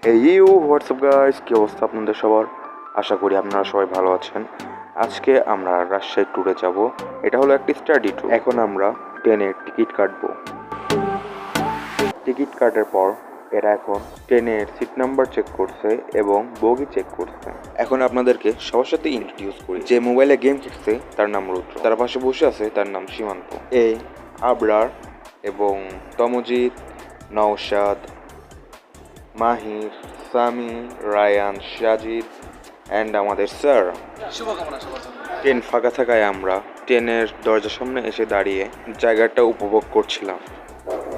WhatsApp guys, কি অবস্থা আপনাদের সবার? আশা করি আপনারা সবাই ভালো আছেন। আজকে আমরা রাজশাহী ট্যুরে যাব। এটা হলো একটি স্টাডি ট্যুর। এখন আমরা ট্রেনের টিকিট কাটবো। টিকিট কাটার পর এরা এখন ট্রেনের সিট নাম্বার চেক করছে এবং বগি চেক করছে। এখন আপনাদেরকে সবার সাথে ইন্ট্রোডিউস করি। যে মোবাইলে গেম খেলছে তার নাম রুদ্র, তার পাশে বসে আছে তার নাম সীমান্ত, আবরার এবং তমজিৎ, নওশাদ, মাহির, সামি, রায়ান, সাজিদ অ্যান্ড আমাদের স্যার। ট্রেন ফাঁকা থাকায় আমরা ট্রেনের দরজার সামনে এসে দাঁড়িয়ে জায়গাটা উপভোগ করছিলাম।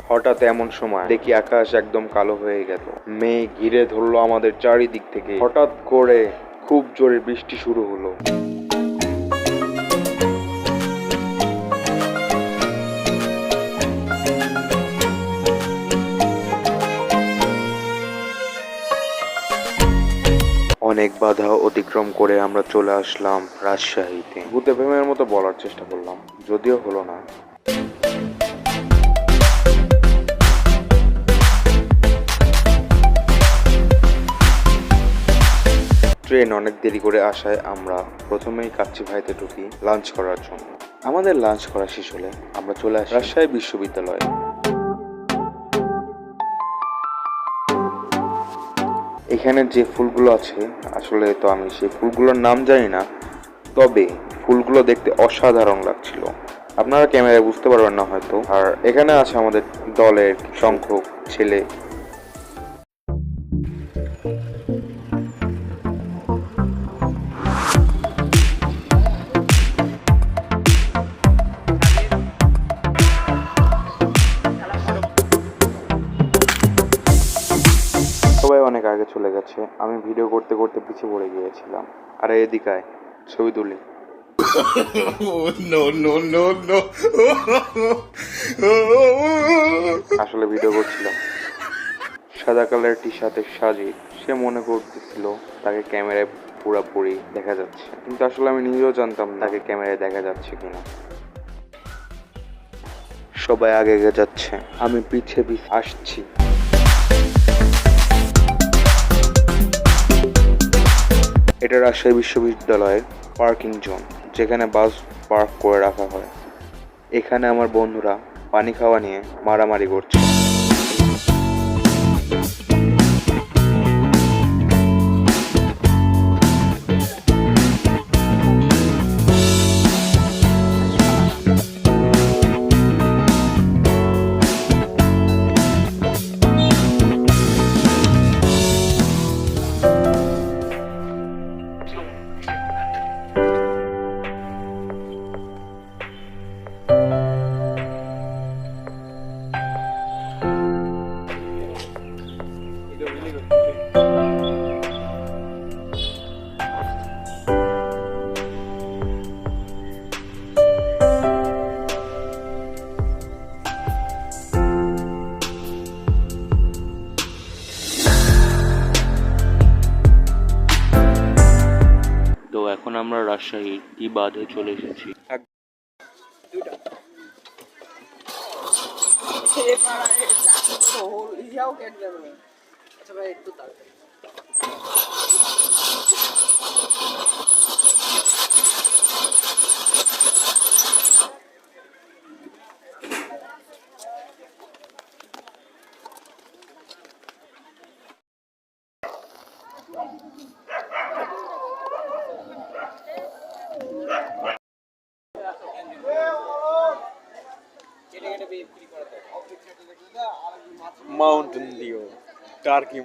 হঠাৎ এমন সময় দেখি আকাশ একদম কালো হয়ে গেল। মেঘ ঘিরে ধরলো আমাদের চারিদিক থেকে। হঠাৎ করে খুব জোরে বৃষ্টি শুরু হলো। অনেক বাধা অতিক্রম করে আমরা চলে আসলাম রাজশাহীতে। ভূতে প্রেমের মতো বলার চেষ্টা করলাম, যদিও হলো না। ট্রেন অনেক দেরি করে আসায় আমরা প্রথমেই কাচ্চি ভাইতে ঢুকি লাঞ্চ করার জন্য। আমাদের লাঞ্চ করা শেষ হলে আমরা চলে আসি রাজশাহী বিশ্ববিদ্যালয়ে। এখানে যে ফুলগুলো আছে, আসলে তো আমি সেই ফুলগুলোর নাম জানি না, তবে ফুলগুলো দেখতে অসাধারণ লাগছিল। আপনারা ক্যামেরায় বুঝতে পারবেন না হয়তো। আর এখানে আছে আমাদের দলের সংখ্যক ছেলে। সবাই অনেক আগে চলে গেছে, আমি ভিডিও করতে করতে পিছিয়ে পড়ে গিয়েছিলাম। আরে এদিকায় ছবি তুলি। আসলে ভিডিও করছিলাম। সাদা কালার টি শার্টের সাজিদ, সে মনে করতেছিল তাকে ক্যামেরায় পুরোপুরি দেখা যাচ্ছে, কিন্তু আসলে আমি নিজেও জানতাম তাকে ক্যামেরায় দেখা যাচ্ছে কিনা। সবাই আগে আগে যাচ্ছে, আমি পিছে পিছে আসছি। এটা রাজশাহী বিশ্ববিদ্যালয়ের পার্কিং জোন, যেখানে বাস পার্ক করে রাখা হয়। এখানে আমার বন্ধুরা পানি খাওয়া নিয়ে মারামারি করছে। তো এখন আমরা রাজশাহী টি বাঁধে চলে এসেছি। Mountain Dew, Turkey